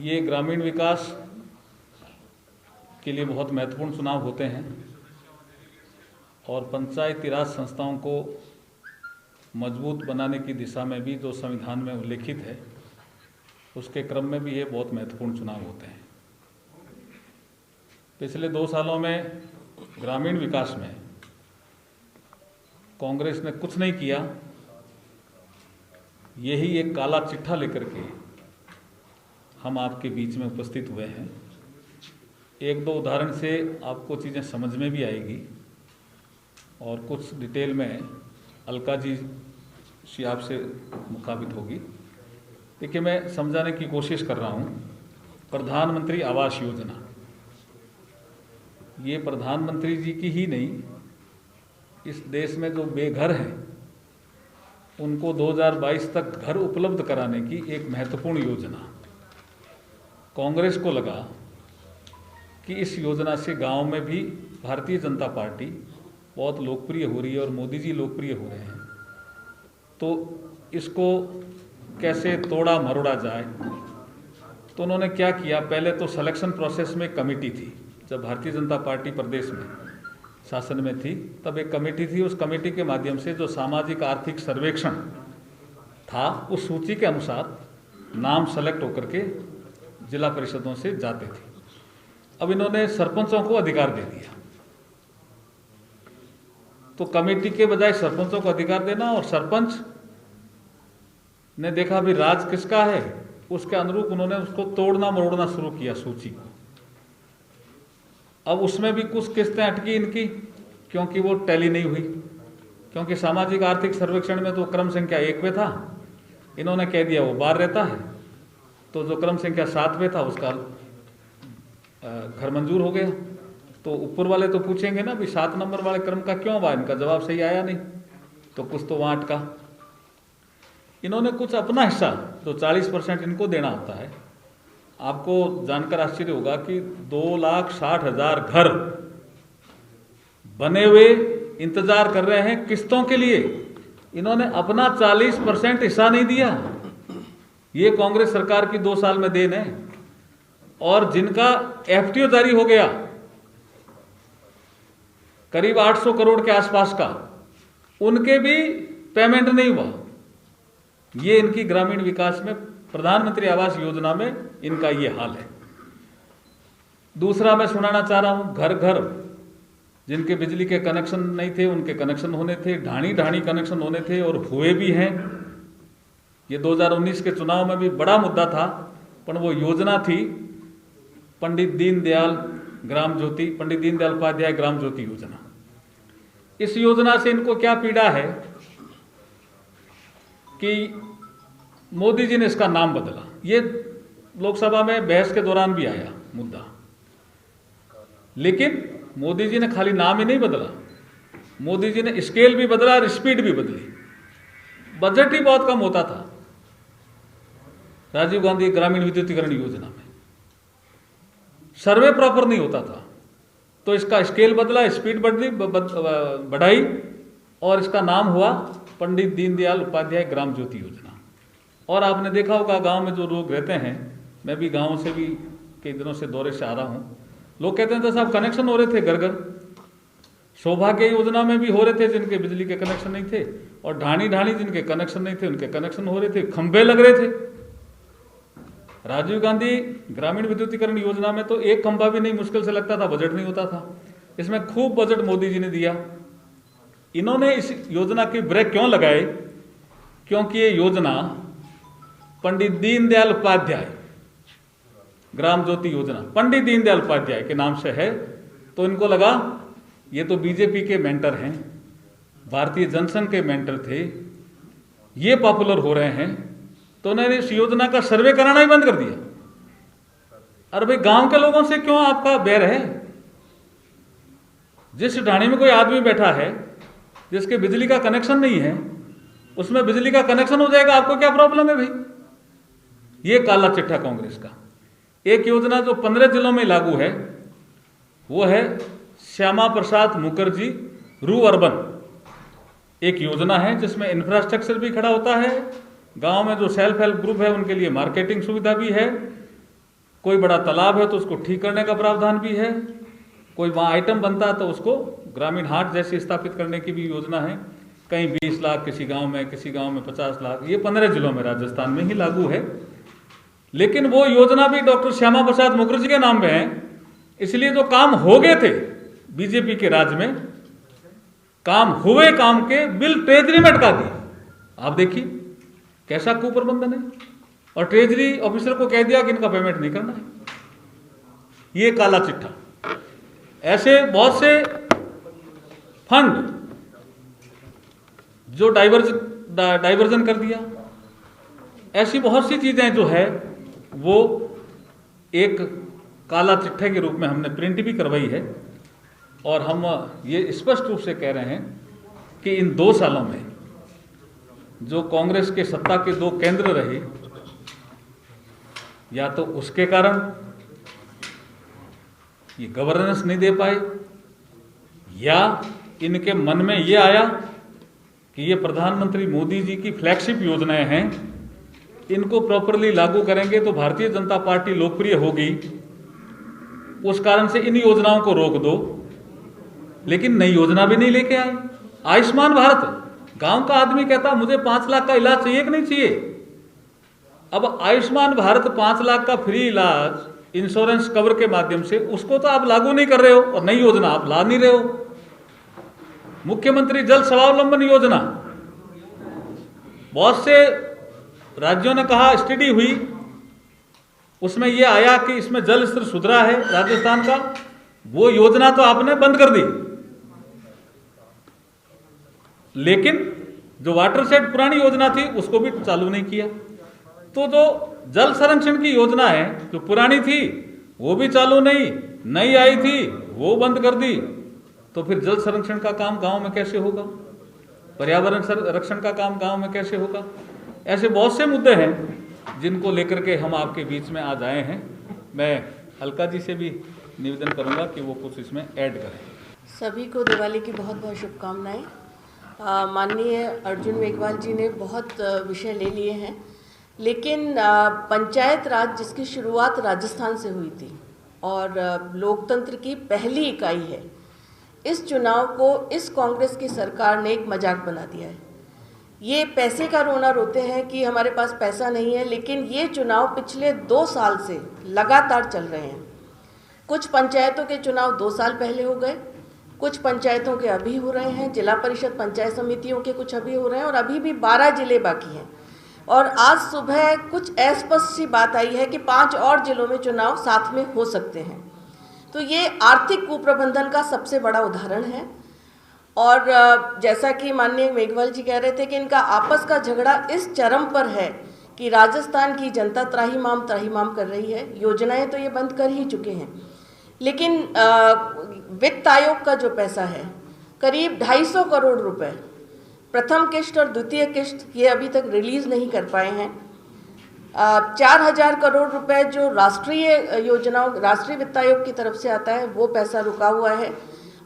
ये ग्रामीण विकास के लिए बहुत महत्वपूर्ण चुनाव होते हैं और पंचायती राज संस्थाओं को मजबूत बनाने की दिशा में भी जो संविधान में उल्लेखित है उसके क्रम में भी ये बहुत महत्वपूर्ण चुनाव होते हैं। पिछले 2 सालों में ग्रामीण विकास में कांग्रेस ने कुछ नहीं किया। यही एक काला चिट्ठा लेकर के हम आपके बीच में उपस्थित हुए हैं। 1-2 उदाहरण से आपको चीज़ें समझ में भी आएगी और कुछ डिटेल में अलका जी आपसे मुखातिब होगी। देखिए, मैं समझाने की कोशिश कर रहा हूँ। प्रधानमंत्री आवास योजना, ये प्रधानमंत्री जी की ही नहीं, इस देश में जो बेघर हैं उनको 2022 तक घर उपलब्ध कराने की एक महत्वपूर्ण योजना। कांग्रेस को लगा कि इस योजना से गांव में भी भारतीय जनता पार्टी बहुत लोकप्रिय हो रही है और मोदी जी लोकप्रिय हो रहे हैं, तो इसको कैसे तोड़ा मरोड़ा जाए। तो उन्होंने क्या किया, पहले तो सिलेक्शन प्रोसेस में कमेटी थी। जब भारतीय जनता पार्टी प्रदेश में शासन में थी तब एक कमेटी थी। उस कमेटी के माध्यम से जो सामाजिक आर्थिक सर्वेक्षण था उस सूची के अनुसार नाम सेलेक्ट होकर के जिला परिषदों से जाते थे। अब इन्होंने सरपंचों को अधिकार दे दिया। तो कमेटी के बजाय सरपंचों को अधिकार देना, और सरपंच ने देखा भी राज किसका है, उसके अनुरूप उन्होंने उसको तोड़ना मरोड़ना शुरू किया सूची को। अब उसमें भी कुछ किस्तें अटकी इनकी, क्योंकि वो टैली नहीं हुई। क्योंकि सामाजिक आर्थिक सर्वेक्षण में तो क्रम संख्या 1 पे था, इन्होंने कह दिया वो 12 रहता है, तो जो क्रम संख्या 7 पे था उसका घर मंजूर हो गया। तो ऊपर वाले तो पूछेंगे ना भी 7 नंबर वाले क्रम का क्यों हुआ, इनका जवाब सही आया नहीं, तो कुछ तो वहाँ अटका। इन्होंने कुछ अपना हिस्सा जो 40% इनको देना होता है, आपको जानकर आश्चर्य होगा कि 2,60,000 घर बने हुए इंतजार कर रहे हैं किस्तों के लिए। इन्होंने अपना 40% हिस्सा नहीं दिया। ये कांग्रेस सरकार की 2 साल में देन है। और जिनका एफटीओ जारी हो गया करीब 800 करोड़ के आसपास का, उनके भी पेमेंट नहीं हुआ। ये इनकी ग्रामीण विकास में प्रधानमंत्री आवास योजना में इनका ये हाल है। दूसरा मैं सुनाना चाह रहा हूं, घर घर जिनके बिजली के कनेक्शन नहीं थे उनके कनेक्शन होने थे, ढाणी ढाणी कनेक्शन होने थे और हुए भी हैं। ये 2019 के चुनाव में भी बड़ा मुद्दा था, पर वो योजना थी पंडित दीनदयाल उपाध्याय ग्राम ज्योति योजना। इस योजना से इनको क्या पीड़ा है कि मोदी जी ने इसका नाम बदला। ये लोकसभा में बहस के दौरान भी आया मुद्दा, लेकिन मोदी जी ने खाली नाम ही नहीं बदला, मोदी जी ने स्केल भी बदला और स्पीड भी बदली। बजट ही बहुत कम होता था राजीव गांधी ग्रामीण विद्युतीकरण योजना में, सर्वे प्रॉपर नहीं होता था, तो इसका स्केल बदला, स्पीड बढ़ाई और इसका नाम हुआ पंडित दीनदयाल उपाध्याय ग्राम ज्योति योजना। और आपने देखा होगा गांव में जो लोग रहते हैं, मैं भी गांव से भी कई दिनों से दौरे से आ रहा हूं, लोग कहते हैं तो साहब कनेक्शन हो रहे थे घर घर। सौभाग्य योजना में भी हो रहे थे जिनके बिजली के कनेक्शन नहीं थे, और ढाणी ढाणी जिनके कनेक्शन नहीं थे उनके कनेक्शन हो रहे थे, खंभे लग रहे थे। राजीव गांधी ग्रामीण विद्युतीकरण योजना में तो एक खंभा भी नहीं मुश्किल से लगता था, बजट नहीं होता था। इसमें खूब बजट मोदी जी ने दिया। इन्होंने इस योजना की ब्रेक क्यों लगाए, क्योंकि ये योजना पंडित दीनदयाल उपाध्याय ग्राम ज्योति योजना पंडित दीनदयाल उपाध्याय के नाम से है। तो इनको लगा ये तो बीजेपी के मेंटर हैं, भारतीय जनसंघ के मेंटर थे, ये पॉपुलर हो रहे हैं, तो उन्होंने इस योजना का सर्वे कराना ही बंद कर दिया। अरे भाई, गांव के लोगों से क्यों आपका बैर है? जिस ढाणी में कोई आदमी बैठा है जिसके बिजली का कनेक्शन नहीं है, उसमें बिजली का कनेक्शन हो जाएगा, आपको क्या प्रॉब्लम है भाई? ये काला चिट्ठा कांग्रेस का। एक योजना जो 15 जिलों में लागू है वो है श्यामा प्रसाद मुखर्जी रू अर्बन। एक योजना है जिसमें इंफ्रास्ट्रक्चर भी खड़ा होता है, गांव में जो सेल्फ हेल्प ग्रुप है उनके लिए मार्केटिंग सुविधा भी है, कोई बड़ा तालाब है तो उसको ठीक करने का प्रावधान भी है, कोई वहाँ आइटम बनता है तो उसको ग्रामीण हाट जैसे स्थापित करने की भी योजना है। कहीं 20 लाख किसी गांव में 50 लाख, ये 15 जिलों में राजस्थान में ही लागू है। लेकिन वो योजना भी डॉक्टर श्यामा प्रसाद मुखर्जी के नाम पे है, इसलिए जो काम हो गए थे बीजेपी के राज में, काम हुए काम के बिल ट्रेजरी में अटका दिया। आप देखिए कैसा कुप्रबंधन है, और ट्रेजरी ऑफिसर को कह दिया कि इनका पेमेंट नहीं करना है। ये काला चिट्ठा। ऐसे बहुत से फंड जो डाइवर्जन कर दिया, ऐसी बहुत सी चीजें जो है वो एक काला चिट्ठे के रूप में हमने प्रिंट भी करवाई है। और हम ये स्पष्ट रूप से कह रहे हैं कि इन 2 सालों में जो कांग्रेस के सत्ता के 2 केंद्र रहे, या तो उसके कारण ये गवर्नेंस नहीं दे पाए, या इनके मन में ये आया कि ये प्रधानमंत्री मोदी जी की फ्लैगशिप योजनाएं हैं, इनको प्रॉपरली लागू करेंगे तो भारतीय जनता पार्टी लोकप्रिय होगी, उस कारण से इन योजनाओं को रोक दो। लेकिन नई योजना भी नहीं लेके आए। आयुष्मान भारत, गांव का आदमी कहता मुझे 5 लाख का इलाज चाहिए कि नहीं चाहिए। अब आयुष्मान भारत 5 लाख का फ्री इलाज इंश्योरेंस कवर के माध्यम से, उसको तो आप लागू नहीं कर रहे हो, और नई योजना आप ला नहीं रहे हो। मुख्यमंत्री जल स्वावलंबन योजना, बहुत से राज्यों ने कहा, स्टडी हुई, उसमें यह आया कि इसमें जल स्तर सुधरा है राजस्थान का, वो योजना तो आपने बंद कर दी। लेकिन जो वाटर सेट पुरानी योजना थी उसको भी चालू नहीं किया। तो जो जल संरक्षण की योजना है जो पुरानी थी वो भी चालू नहीं, नई आई थी वो बंद कर दी। तो फिर जल संरक्षण का काम गांव में कैसे होगा, पर्यावरण संरक्षण का काम गांव में कैसे होगा। ऐसे बहुत से मुद्दे हैं जिनको लेकर के हम आपके बीच में आज आए हैं। मैं अलका जी से भी निवेदन करूंगा कि वो कुछ इसमें ऐड करें। सभी को दिवाली की बहुत बहुत शुभकामनाएं। माननीय अर्जुन मेघवाल जी ने बहुत विषय ले लिए हैं, लेकिन पंचायत राज जिसकी शुरुआत राजस्थान से हुई थी और लोकतंत्र की पहली इकाई है, इस चुनाव को इस कांग्रेस की सरकार ने एक मजाक बना दिया है। ये पैसे का रोना रोते हैं कि हमारे पास पैसा नहीं है, लेकिन ये चुनाव पिछले 2 साल से लगातार चल रहे हैं। कुछ पंचायतों के चुनाव 2 साल पहले हो गए, कुछ पंचायतों के अभी हो रहे हैं, जिला परिषद पंचायत समितियों के कुछ अभी हो रहे हैं, और अभी भी 12 जिले बाकी हैं। और आज सुबह कुछ अस्पष्ट सी बात आई है कि 5 और जिलों में चुनाव साथ में हो सकते हैं। तो ये आर्थिक कुप्रबंधन का सबसे बड़ा उदाहरण है। और जैसा कि माननीय मेघवाल जी कह रहे थे कि इनका आपस का झगड़ा इस चरम पर है कि राजस्थान की जनता त्राहिमाम कर रही है। योजनाएं तो ये बंद कर ही चुके हैं, लेकिन वित्त आयोग का जो पैसा है करीब 250 करोड़ रुपए, प्रथम किश्त और द्वितीय किश्त, ये अभी तक रिलीज नहीं कर पाए हैं। 4000 करोड़ रुपए जो राष्ट्रीय योजनाओं, राष्ट्रीय वित्त आयोग की तरफ से आता है, वो पैसा रुका हुआ है।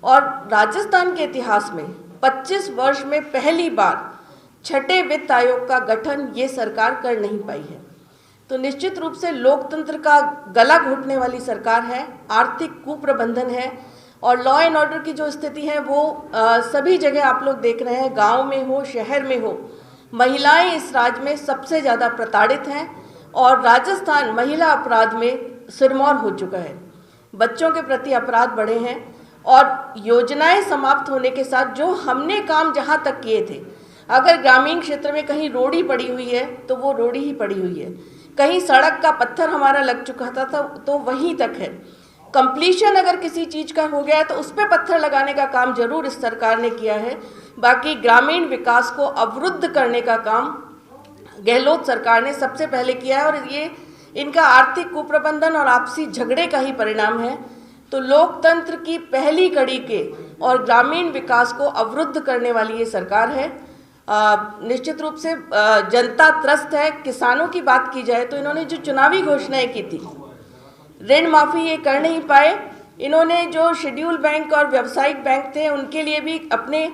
और राजस्थान के इतिहास में 25 वर्ष में पहली बार 6ठे वित्त आयोग का गठन ये सरकार कर नहीं पाई है। तो निश्चित रूप से लोकतंत्र का गला घोटने वाली सरकार है, आर्थिक कुप्रबंधन है, और लॉ एंड ऑर्डर की जो स्थिति है वो सभी जगह आप लोग देख रहे हैं, गांव में हो शहर में हो, महिलाएं इस राज्य में सबसे ज़्यादा प्रताड़ित हैं। और राजस्थान महिला अपराध में सिरमौर हो चुका है, बच्चों के प्रति अपराध बढ़े हैं। और योजनाएं समाप्त होने के साथ जो हमने काम जहां तक किए थे, अगर ग्रामीण क्षेत्र में कहीं रोड़ी पड़ी हुई है तो वो रोड़ी ही पड़ी हुई है, कहीं सड़क का पत्थर हमारा लग चुका था तो वहीं तक है। कंप्लीशन अगर किसी चीज़ का हो गया है तो उस पर पत्थर लगाने का काम जरूर इस सरकार ने किया है, बाकी ग्रामीण विकास को अवरुद्ध करने का काम गहलोत सरकार ने सबसे पहले किया है। और ये इनका आर्थिक कुप्रबंधन और आपसी झगड़े का ही परिणाम है। तो लोकतंत्र की पहली कड़ी के और ग्रामीण विकास को अवरुद्ध करने वाली ये सरकार है। निश्चित रूप से जनता त्रस्त है। किसानों की बात की जाए तो इन्होंने जो चुनावी घोषणाएं की थी, ऋण माफ़ी ये कर नहीं पाए। इन्होंने जो शेड्यूल बैंक और व्यावसायिक बैंक थे उनके लिए भी अपने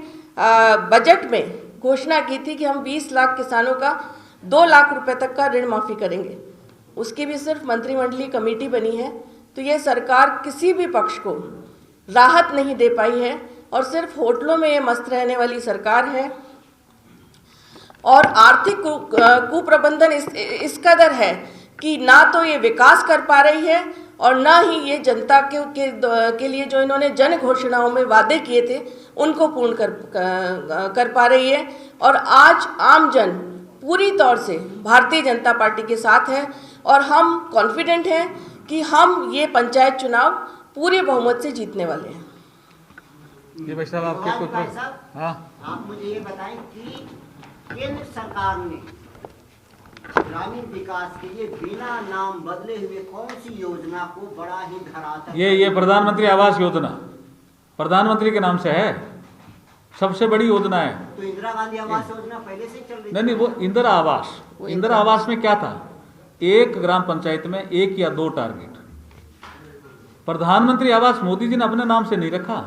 बजट में घोषणा की थी कि हम 20 लाख किसानों का 2 लाख रुपए तक का ऋण माफ़ी करेंगे। उसकी भी सिर्फ मंत्रिमंडलीय कमेटी बनी है। तो ये सरकार किसी भी पक्ष को राहत नहीं दे पाई है और सिर्फ होटलों में ये मस्त रहने वाली सरकार है। और आर्थिक कुप्रबंधन इस कदर है कि ना तो ये विकास कर पा रही है और ना ही ये जनता के लिए जो इन्होंने जन घोषणाओं में वादे किए थे उनको पूर्ण कर पा रही है। और आज आम जन पूरी तौर से भारतीय जनता पार्टी के साथ है और हम कॉन्फिडेंट हैं कि हम ये पंचायत चुनाव पूरे बहुमत से जीतने वाले हैं। जी भाई साहब, आपके कुछ भाई साहब, हाँ, आप मुझे ये बताएं कि केंद्र सरकार ने ग्रामीण विकास के लिए बिना नाम बदले हुए कौन सी योजना को बड़ा ही धरातल ये प्रधानमंत्री आवास योजना प्रधानमंत्री के नाम से है, सबसे बड़ी योजना है। तो इंदिरा गांधी आवास योजना पहले से चल रही नहीं, वो इंदिरा आवास में क्या था, एक ग्राम पंचायत में 1 या 2 टारगेट। प्रधानमंत्री आवास मोदी जी ने अपने नाम से नहीं रखा,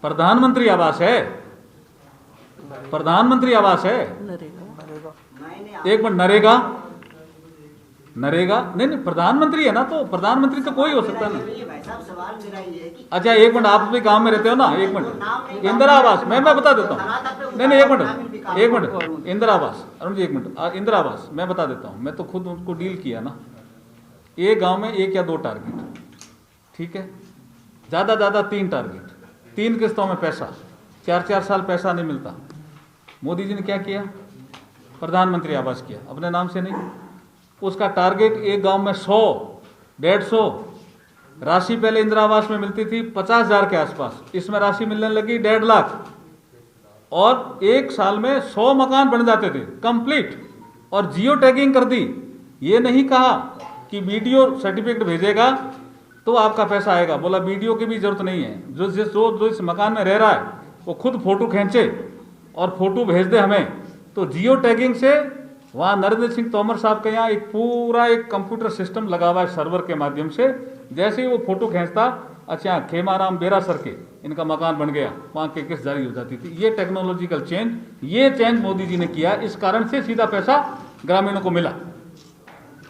प्रधानमंत्री आवास है, प्रधानमंत्री आवास है। मैंने एक मिनट, नरेगा नहीं, प्रधानमंत्री है ना, तो प्रधानमंत्री तो कोई हो सकता है ना। भाई साहब, सवाल मेरा ये है कि अच्छा एक मिनट, आप भी गांव में रहते हो ना, एक मिनट, इंदिरा आवास मैं बता देता हूँ। नहीं, एक मिनट, इंदिरा आवास, अरुण जी एक मिनट, इंदिरा आवास मैं बता देता हूँ, मैं तो खुद उनको डील किया ना। एक गांव में 1 या 2 टारगेट, ठीक है, ज़्यादा 3 टारगेट, 3 किस्तों में पैसा, 4 साल पैसा नहीं मिलता। मोदी जी ने क्या किया, प्रधानमंत्री आवास किया, अपने नाम से नहीं। उसका टारगेट एक गांव में 100, 150 राशि पहले इंदिरा आवास में मिलती थी 50,000 के आसपास, इसमें राशि मिलने लगी 1.5 लाख और 1 साल में 100 मकान बन जाते थे कंप्लीट। और जियो टैगिंग कर दी, ये नहीं कहा कि वीडियो सर्टिफिकेट भेजेगा तो आपका पैसा आएगा, बोला वीडियो की भी जरूरत नहीं है, जो इस मकान में रह रहा है वो खुद फोटो खींचे और फोटो भेज दे हमें। तो जियो टैगिंग से वहाँ नरेंद्र सिंह तोमर साहब के यहाँ पूरा एक कंप्यूटर सिस्टम लगा हुआ है सर्वर के माध्यम से, जैसे ही वो फोटो खींचता, अच्छा खेमाराम बेरा सर के इनका मकान बन गया, वहाँ के किस्त जारी हो जाती थी। ये टेक्नोलॉजिकल चेंज, ये चेंज मोदी जी ने किया, इस कारण से सीधा पैसा ग्रामीणों को मिला।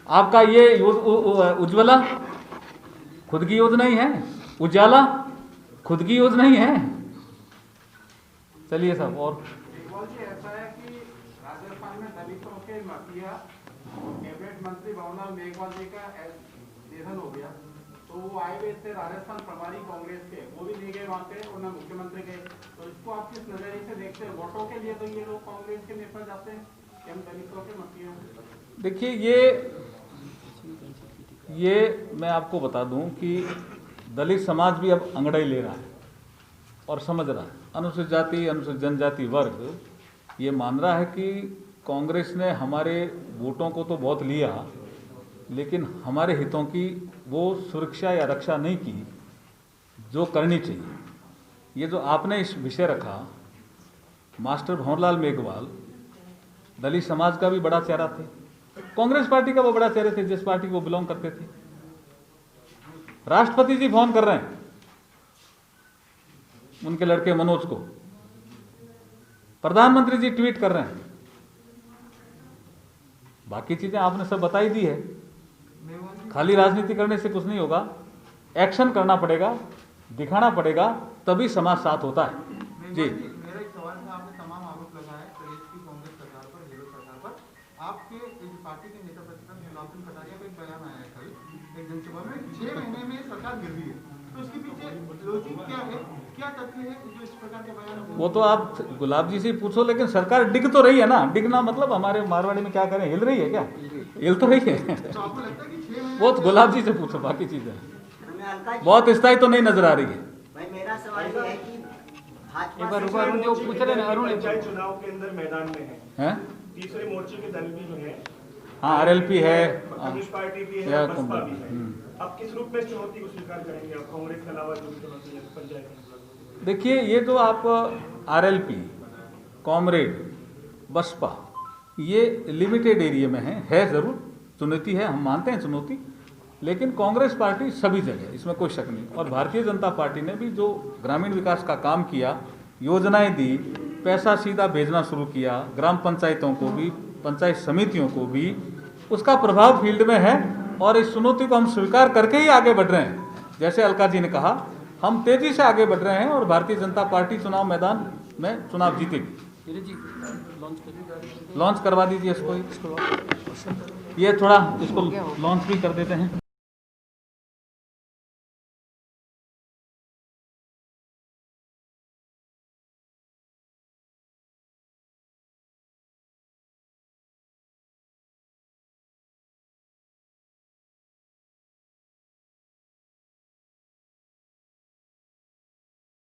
आपका ये उज्ज्वला खुद की योजना ही है, उजाला खुद की योजना ही है। चलिए साहब, और ऐसा है कि राजस्थान में दलितों के मतिया कैबिनेट मंत्री भवनलाल मेघवाल जी का निधन हो गया, तो वो आए हुए थे राजस्थान प्रभारी कांग्रेस के, वो भी नहीं गए वहाँ पे और न मुख्यमंत्री गए। तो इसको आप किस नजरिए से देखते हैं? वोटों के लिए तो ये लोग कांग्रेस के नेता जाते हैं, हम दलितों के मतिया। देखिए, ये मैं आपको बता दूं कि दलित समाज भी अब अंगड़ाई ले रहा है और समझ रहा है। अनुसूचित जाति, अनुसूचित जनजाति वर्ग ये मान रहा है कि कांग्रेस ने हमारे वोटों को तो बहुत लिया, लेकिन हमारे हितों की वो सुरक्षा या रक्षा नहीं की जो करनी चाहिए। ये जो आपने इस विषय रखा, मास्टर भंवरलाल मेघवाल दलित समाज का भी बड़ा चेहरा थे, कांग्रेस पार्टी का वो बड़ा चेहरे थे जिस पार्टी को बिलोंग करते थे। राष्ट्रपति जी फोन कर रहे हैं उनके लड़के मनोज को, प्रधानमंत्री जी ट्वीट कर रहे हैं, बाकी चीजें आपने सब बताई दी है। खाली राजनीति करने से कुछ नहीं होगा, एक्शन करना पड़ेगा, दिखाना पड़ेगा, तभी समाज साथ होता है। जी, मेरा एक सवाल है, आपने तमाम आरोप लगाए प्रदेश की कांग्रेस सरकार पर, गहलोत सरकार पर। आपके पार्टी के नेता प्रतिपक्ष गुलाब सिंह कटारिया का एक बयान आया है कल एक जनसभा में, 6 महीने में सरकार गिर रही है, तो इसके पीछे लॉजिक क्या है, क्या तथ्य है जो इस प्रकार के बयान? वो तो आप गुलाब जी से पूछो, लेकिन सरकार डिग तो रही है ना। डिगना मतलब हमारे मारवाड़ी में क्या करें, हिल रही है क्या? हिल तो रही है। तो आपको लगता है कि 6 महीने वो तो गुलाब जी से पूछो, बाकी चीजें हमें अलका जी, बहुत स्थायी तो नहीं नजर आ रही है। भाई मेरा सवाल ये है कि भाजपा अरुण जो पूछ रहे हैं, अरुण पंचायत चुनाव के अंदर मैदान में हैं? तीसरे मोर्चे के दल भी जो है, हाँ, आरएलपी है, कम्युनिस्ट पार्टी भी या है, बसपा भी है। हम्म। अब किस रूप में इस चुनौती को स्वीकार करेंगे आप, कांग्रेस के अलावा जो भी चुनौती है पंचायत? देखिए, ये जो आप आरएलपी, कॉमरेड, बसपा, ये लिमिटेड एरिया में है जरूर चुनौती है, हम मानते हैं चुनौती, लेकिन कांग्रेस पार्टी सभी जगह, इसमें कोई शक नहीं। और भारतीय जनता पार्टी ने भी जो ग्रामीण विकास का काम किया, योजनाएं दी, पैसा सीधा भेजना शुरू किया, ग्राम पंचायतों को भी, पंचायत समितियों को भी, उसका प्रभाव फील्ड में है और इस चुनौती को हम स्वीकार करके ही आगे बढ़ रहे हैं। जैसे अलका जी ने कहा, हम तेजी से आगे बढ़ रहे हैं और भारतीय जनता पार्टी चुनाव मैदान में चुनाव जीतेगी। लॉन्च करवा दीजिए इसको, ये थोड़ा इसको लॉन्च भी कर देते हैं।